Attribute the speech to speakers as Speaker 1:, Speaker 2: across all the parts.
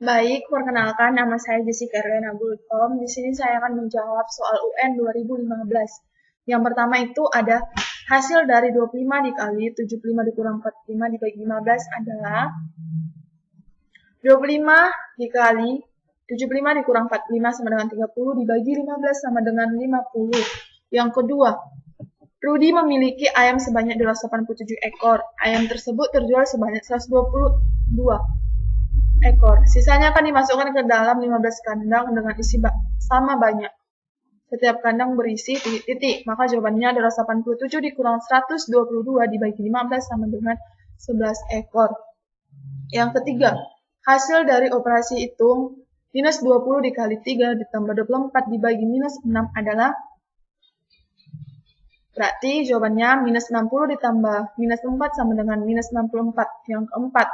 Speaker 1: Baik, perkenalkan nama saya Jessica Erlina Gultom. Di sini saya akan menjawab soal UN 2015. Yang pertama itu ada hasil dari 25 dikali 75 dikurang 45 dibagi 15 adalah 25 dikali 75 dikurang 45 sama dengan 30 dibagi 15 sama dengan 50. Yang kedua, Rudy memiliki ayam sebanyak 287 ekor. Ayam tersebut terjual sebanyak 122 ekor. Sisanya akan dimasukkan ke dalam 15 kandang dengan isi sama banyak. Setiap kandang berisi titik-titik. Maka jawabannya adalah 87 dikurang 122 dibagi 15 sama dengan 11 ekor. Yang ketiga, hasil dari operasi hitung minus 20 dikali 3 ditambah 24 dibagi minus 6 adalah, berarti jawabannya minus 60 ditambah minus 4 sama dengan minus 64. Yang keempat,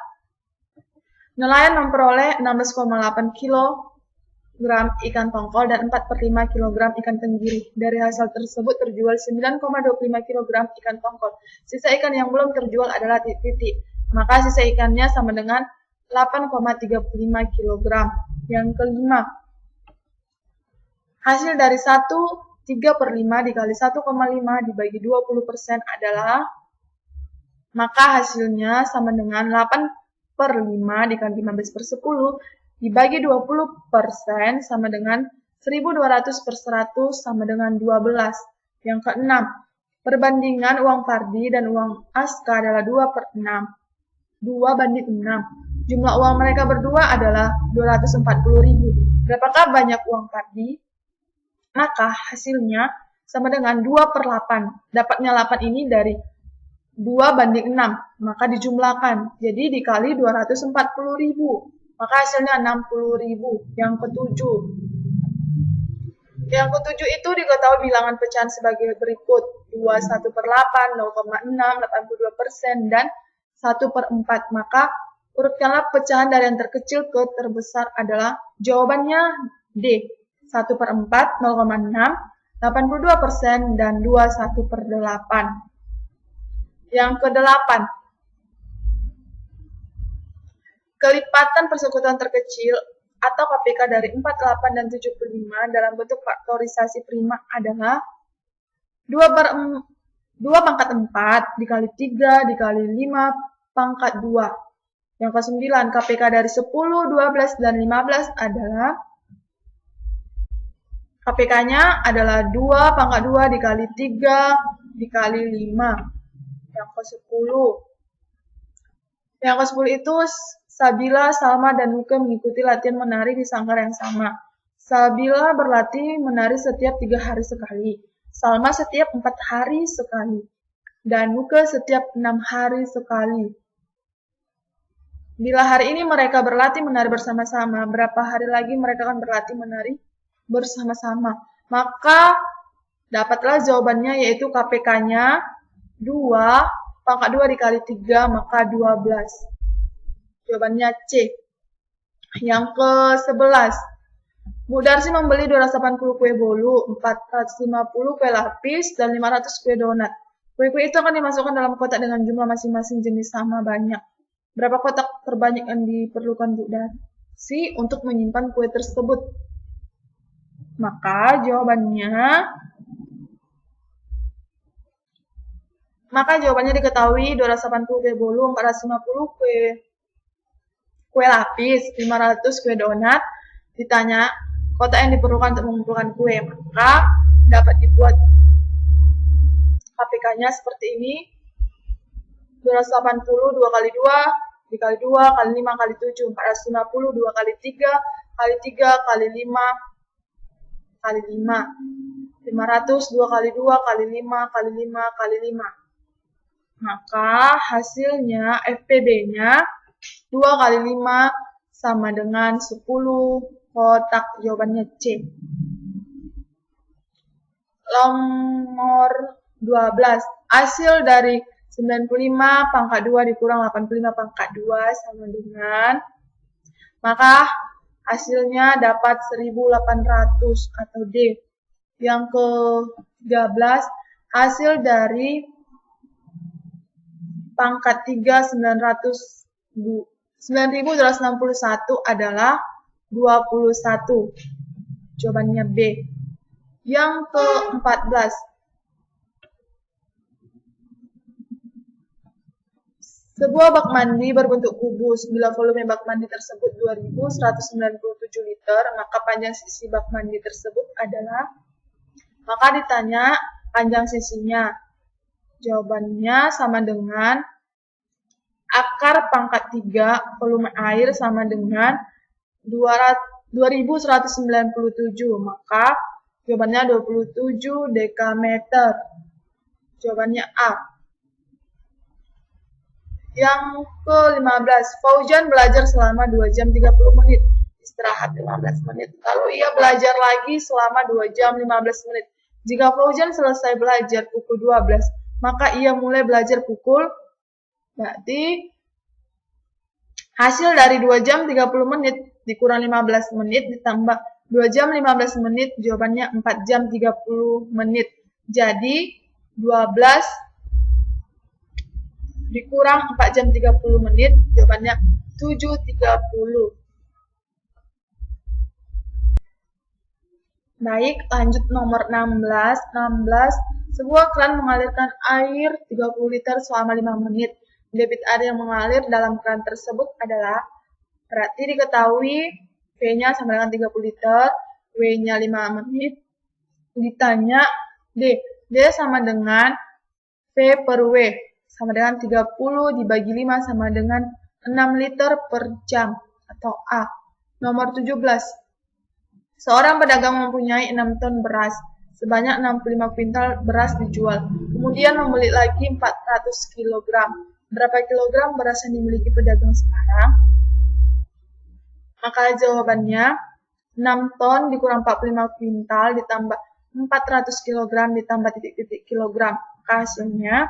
Speaker 1: nelayan memperoleh 16,8 kilogram ikan tongkol dan 4/5 kilogram ikan tenggiri. Dari hasil tersebut terjual 9,25 kilogram ikan tongkol. Sisa ikan yang belum terjual adalah titik-titik. Maka sisa ikannya sama dengan 8,35 kilogram. Yang kelima, hasil dari 3/5 dikali 1,5 dibagi 20% adalah, maka hasilnya sama dengan 8/5 dikali 15/10 dibagi 20% sama dengan 1200/100 sama dengan 12. Yang keenam, perbandingan uang Pardi dan uang Aska adalah 2/6. 2/6. Jumlah uang mereka berdua adalah 240.000. Berapakah banyak uang Pardi? Maka hasilnya sama dengan 2/8. Dapatnya 8 ini dari 2/6, maka dijumlahkan. Jadi dikali 240.000, maka hasilnya 60.000. Yang ketujuh itu diketahui bilangan pecahan sebagai berikut: 21/8, 0,6, 82%, dan 1/4. Maka urutkanlah pecahan dari yang terkecil ke terbesar adalah, jawabannya D, 1/4, 0,6, 82%, dan 21/8. Yang kedelapan, kelipatan persekutuan terkecil atau KPK dari 48 dan 75 dalam bentuk faktorisasi prima adalah 2/4 dikali 3 dikali 5 pangkat 2. Yang ke-9, KPK dari 10, 12, dan 15 adalah, KPK-nya adalah 2/2 dikali 3 dikali 5. Yang ke-10. Yang ke-10 itu Sabila, Salma, dan Nuke mengikuti latihan menari di sanggar yang sama. Sabila berlatih menari setiap 3 hari sekali. Salma setiap 4 hari sekali. Dan Nuke setiap 6 hari sekali. Bila hari ini mereka berlatih menari bersama-sama, berapa hari lagi mereka akan berlatih menari bersama-sama? Maka dapatlah jawabannya, yaitu KPK-nya 2/2 dikali 3, maka 12. Jawabannya C. Yang ke-11, Bu Darsi membeli 280 kue bolu, 450 kue lapis, dan 500 kue donat. Kue-kue itu akan dimasukkan dalam kotak dengan jumlah masing-masing jenis sama banyak. Berapa kotak terbanyak yang diperlukan Bu Darsi untuk menyimpan kue tersebut? Maka jawabannya diketahui 280 kue bolu, 450 kue lapis, 500 kue donat. Ditanya kotak yang diperlukan untuk mengumpulkan kue, maka dapat dibuat KPK-nya seperti ini: 280 2 kali 2 dikali 2 kali 5 kali 7, 450 2 kali 3 kali 3 kali 5 kali 5, 500 2 kali 2 kali 5 kali 5 kali 5. Maka hasilnya FPB-nya 2 kali 5 sama dengan 10 kotak. Jawabannya C. Nomor 12, hasil dari 95 pangkat 2 dikurang 85 pangkat 2 sama dengan, maka hasilnya dapat 1800 atau D. Yang ke-13, hasil dari pangkat 3 9.261 adalah 21. Jawabannya B. Yang ke-14. Sebuah bak mandi berbentuk kubus. Bila volume bak mandi tersebut 2.197 liter, maka panjang sisi bak mandi tersebut adalah... Maka ditanya panjang sisinya. Jawabannya sama dengan akar pangkat 3 volume air sama dengan 2.197. Maka jawabannya 27 dekameter. Jawabannya A. Yang ke-15. Fauzan belajar selama 2 jam 30 menit. Istirahat 15 menit. Lalu ia belajar lagi selama 2 jam 15 menit. Jika Fauzan selesai belajar pukul 12, maka ia mulai belajar pukul... Berarti hasil dari 2 jam 30 menit dikurang 15 menit ditambah 2 jam 15 menit, jawabannya 4 jam 30 menit. Jadi 12 dikurang 4 jam 30 menit, jawabannya 7.30. Baik, lanjut nomor 16. Sebuah keran mengalirkan air 30 liter selama 5 menit. Debit air yang mengalir dalam keran tersebut adalah, berarti diketahui V-nya sama dengan 30 liter, W-nya 5 menit. Ditanya D sama dengan V per W, sama dengan 30 dibagi 5 sama dengan 6 liter per jam, atau A. Nomor 17. Seorang pedagang mempunyai 6 ton beras. Sebanyak 65 kuintal beras dijual. Kemudian membeli lagi 400 kg. Berapa kilogram beras yang dimiliki pedagang sekarang? Maka jawabannya 6 ton dikurang 45 kuintal ditambah 400 kg ditambah titik-titik kilogram. Maka hasilnya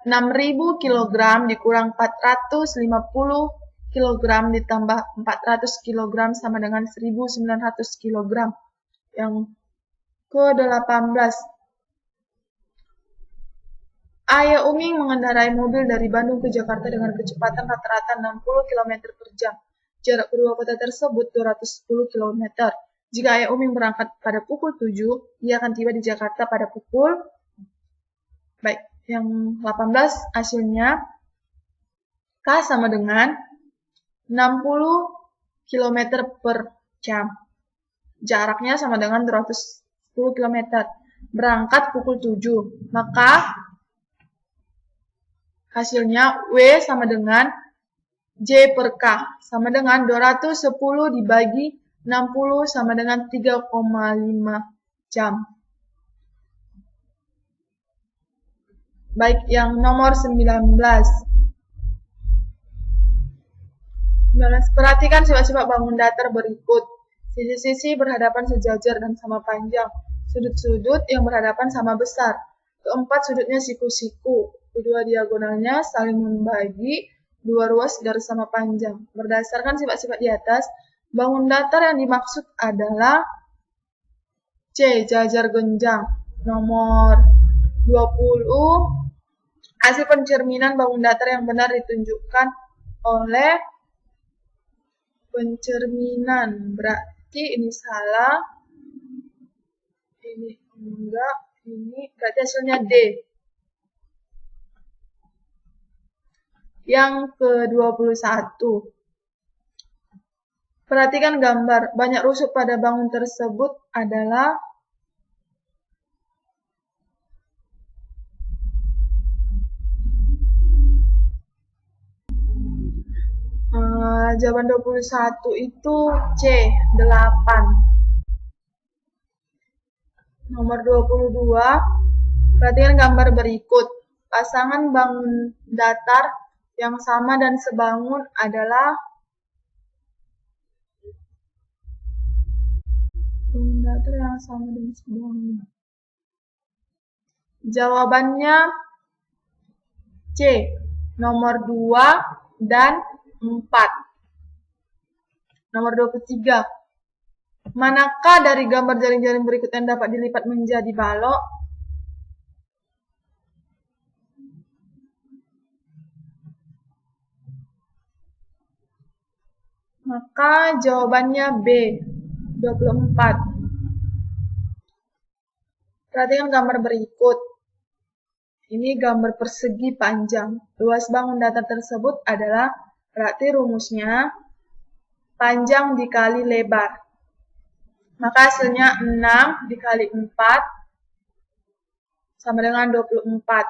Speaker 1: 6.000 kg dikurang 450 kg ditambah 400 kg sama dengan 1.900 kg. Yang ke-18. Ayah Umi mengendarai mobil dari Bandung ke Jakarta dengan kecepatan rata-rata 60 km per jam. Jarak kedua kota tersebut 210 km. Jika Ayah Umi berangkat pada pukul 7, ia akan tiba di Jakarta pada pukul... Baik, yang 18 hasilnya K sama dengan 60 km per jam. Jaraknya sama dengan 210 km. Berangkat pukul 7. Maka hasilnya W sama dengan J per K. Sama dengan 210 dibagi 60 sama dengan 3,5 jam. Baik, yang nomor 19. Perhatikan sifat-sifat bangun datar berikut. Sisi-sisi berhadapan sejajar dan sama panjang. Sudut-sudut yang berhadapan sama besar. Keempat, sudutnya siku-siku. Kedua diagonalnya saling membagi dua ruas garis sama panjang. Berdasarkan sifat-sifat di atas, bangun datar yang dimaksud adalah C. Jajar genjang. Nomor 20. Hasil pencerminan bangun datar yang benar ditunjukkan oleh pencerminan. Berarti ini salah, ini enggak, ini berarti hasilnya D. Yang ke-21. Perhatikan gambar. Banyak rusuk pada bangun tersebut adalah jawaban 21 itu C, 8. Nomor 22. Perhatikan gambar berikut. Pasangan bangun datar yang sama dan sebangun adalah bangun datar yang sama dan sebangun. Jawabannya C, nomor 2 dan 4. Nomor 23. Manakah dari gambar jaring-jaring berikut yang dapat dilipat menjadi balok? Maka jawabannya B, 24. Perhatikan gambar berikut. Ini gambar persegi panjang. Luas bangun datar tersebut adalah, berarti rumusnya panjang dikali lebar. Maka hasilnya 6 dikali 4 sama dengan 24.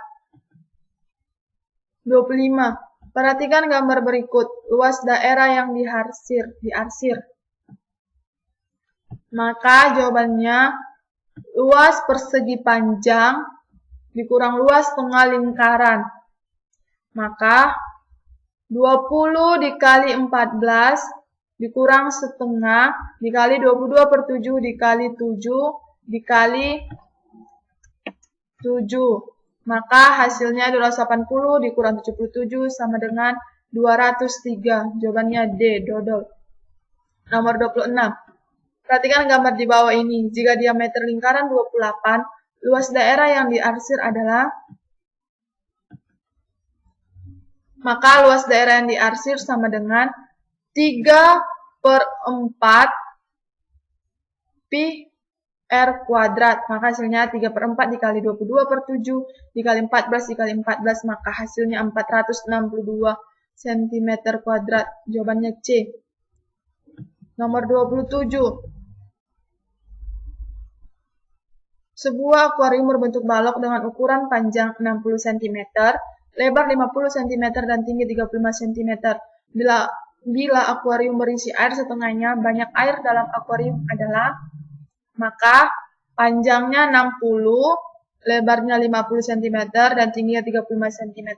Speaker 1: 25. Perhatikan gambar berikut. Luas daerah yang diarsir. Maka jawabannya luas persegi panjang dikurang luas tengah lingkaran. Maka 20 dikali 14 dikurang setengah dikali 22/7 dikali 7 dikali 7. Maka hasilnya 280 dikurang 77 sama dengan 203. Jawabannya D, dodol. Nomor 26. Perhatikan gambar di bawah ini. Jika diameter lingkaran 28, luas daerah yang diarsir adalah, maka luas daerah yang diarsir sama dengan 3/4 pi R kuadrat. Maka hasilnya 3/4 dikali 22/7 dikali 14 dikali 14. Maka hasilnya 462 cm kuadrat. Jawabannya C. Nomor 27. Sebuah akuarium berbentuk balok dengan ukuran panjang 60 cm, lebar 50 cm, dan tinggi 35 cm. Bila akuarium berisi air setengahnya, banyak air dalam akuarium adalah, maka panjangnya 60, lebarnya 50 cm, dan tingginya 35 cm.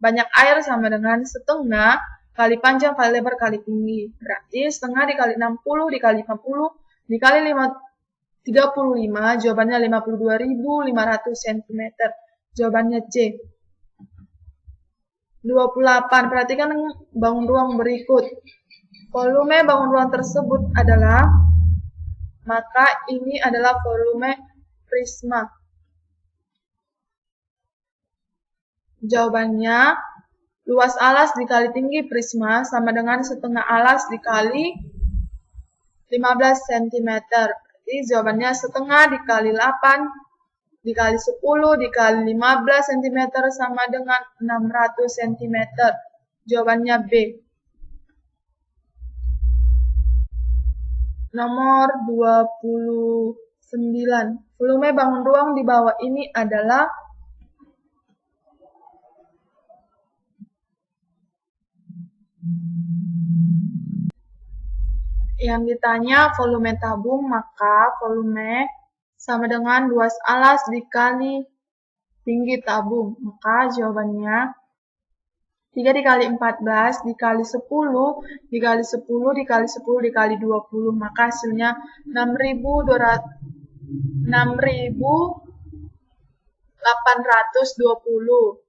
Speaker 1: Banyak air sama dengan setengah kali panjang kali lebar kali tinggi. Berarti setengah dikali 60 dikali 50 dikali 35, jawabannya 52.500 cm. Jawabannya C. 28. Perhatikan bangun ruang berikut. Volume bangun ruang tersebut adalah, maka ini adalah volume prisma. Jawabannya, luas alas dikali tinggi prisma sama dengan setengah alas dikali 15 cm. Jadi jawabannya setengah dikali 8 dikali 10 dikali 15 cm sama dengan 600 cm. Jawabannya B. Nomor 29. Volume bangun ruang di bawah ini adalah, yang ditanya volume tabung, maka volume sama dengan luas alas dikali tinggi tabung. Maka jawabannya 3 dikali 14 dikali 10 dikali 10 dikali 10 dikali 20. Maka hasilnya 6.820.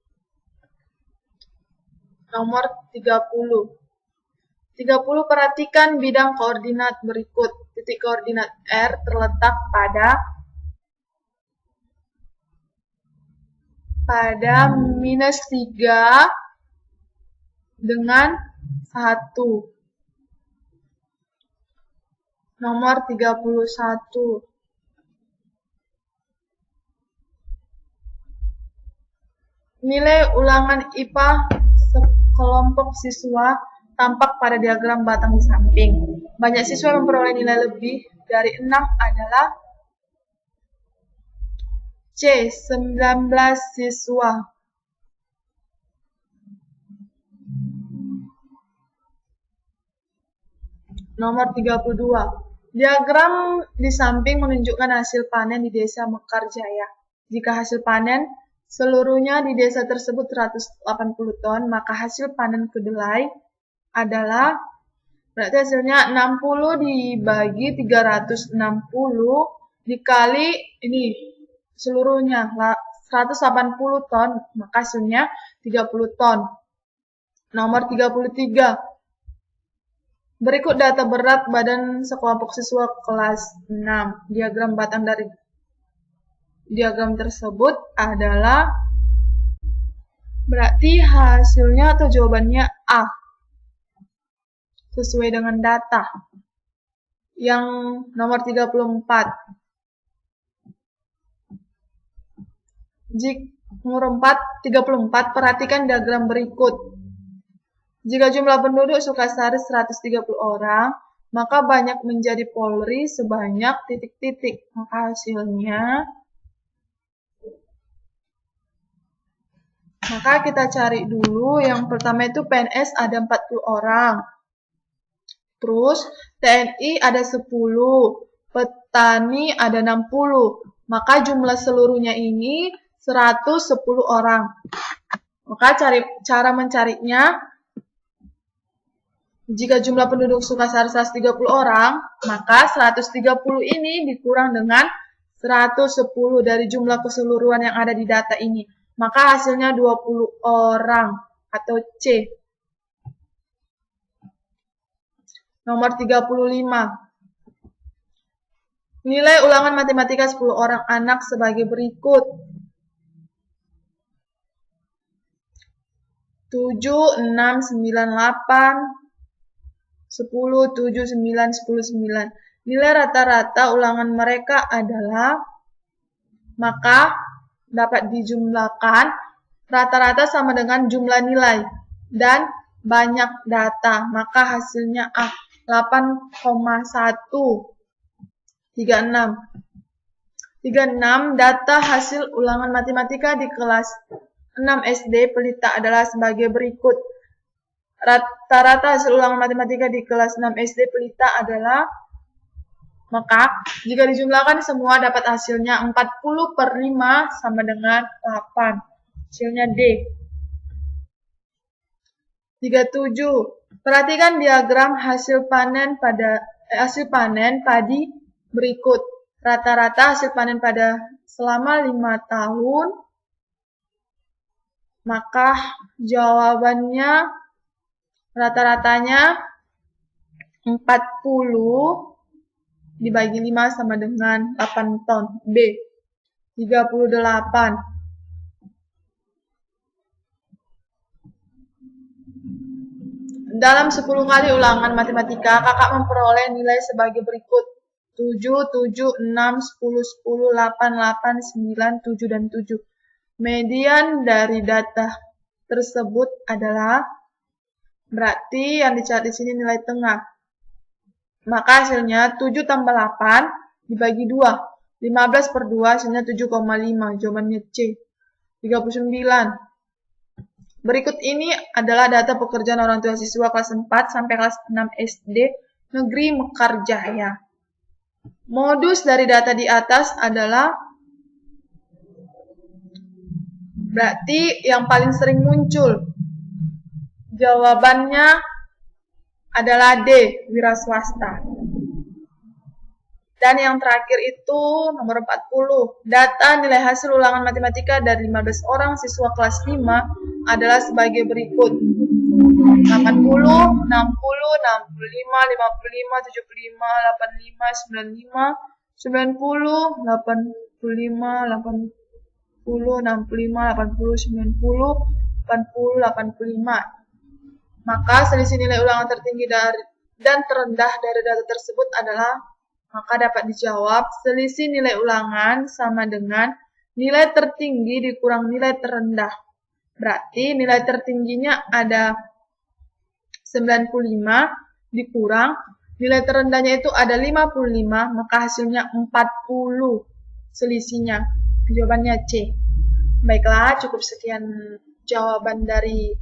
Speaker 1: Nomor 30. 30. Perhatikan bidang koordinat berikut. Titik koordinat R terletak pada -3 dengan 1. Nomor 31. Nilai ulangan IPA sekelompok siswa tampak pada diagram batang di samping. Banyak siswa yang memperoleh nilai lebih dari 6 adalah C. 19 siswa. Nomor 32. Diagram di samping menunjukkan hasil panen di Desa Mekarjaya. Jika hasil panen seluruhnya di desa tersebut 180 ton, maka hasil panen kedelai adalah, berarti hasilnya 60 dibagi 360 dikali ini seluruhnya 180 ton, maka hasilnya 30 ton. Nomor 33. Berikut data berat badan sekelompok siswa kelas 6. Diagram batang dari diagram tersebut adalah, berarti hasilnya atau jawabannya A. sesuai dengan data. Yang nomor 34. Nomor 34, perhatikan diagram berikut. Jika jumlah penduduk Sukasari 130 orang, maka banyak menjadi Polri sebanyak titik-titik. Maka hasilnya, maka kita cari dulu. Yang pertama itu PNS ada 40 orang. Terus TNI ada 10, petani ada 60. Maka jumlah seluruhnya ini 110 orang. Maka cara mencarinya, jika jumlah penduduk Sukasari 130 orang, maka 130 ini dikurang dengan 110 dari jumlah keseluruhan yang ada di data ini. Maka hasilnya 20 orang atau C. Nomor 35. Nilai ulangan matematika 10 orang anak sebagai berikut. 7, 6, 9, 8, 10, 7, 9, 10, 9. Nilai rata-rata ulangan mereka adalah, maka dapat dijumlahkan, rata-rata sama dengan jumlah nilai dan banyak data, maka hasilnya A, 8,136. 36. Data hasil ulangan matematika di kelas 6 SD Pelita adalah sebagai berikut. Rata-rata hasil ulangan matematika di kelas 6 SD Pelita adalah, maka jika dijumlahkan semua dapat hasilnya 40/5 sama dengan 8. Hasilnya D. 37. Perhatikan diagram hasil panen padi berikut. Rata-rata hasil panen pada selama 5 tahun, maka jawabannya rata-ratanya 40 dibagi 5 sama dengan 8 ton. B. 38. Dalam 10 kali ulangan matematika, kakak memperoleh nilai sebagai berikut. 7, 7, 6, 10, 10, 8, 8, 9, 7, dan 7. Median dari data tersebut adalah, berarti yang dicari di sini nilai tengah. Maka hasilnya 7 tambah 8 dibagi 2. 15/2 hasilnya 7,5. Jawabannya C. 39. Berikut ini adalah data pekerjaan orang tua siswa kelas 4 sampai kelas 6 SD Negeri Mekarjaya. Modus dari data di atas adalah, berarti yang paling sering muncul. Jawabannya adalah D, wira swasta. Dan yang terakhir itu nomor 40. Data nilai hasil ulangan matematika dari 15 orang siswa kelas 5 adalah sebagai berikut. 80, 60, 65, 55, 75, 85, 95, 90, 85, 80, 65, 80, 90, 80, 85. Maka selisih nilai ulangan tertinggi dan terendah dari data tersebut adalah, maka dapat dijawab selisih nilai ulangan sama dengan nilai tertinggi dikurang nilai terendah. Berarti nilai tertingginya ada 95 dikurang nilai terendahnya itu ada 55, maka hasilnya 40 selisihnya. Jawabannya C. Baiklah, cukup sekian jawaban dari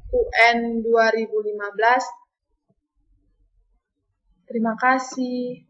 Speaker 1: UN 2015. Terima kasih.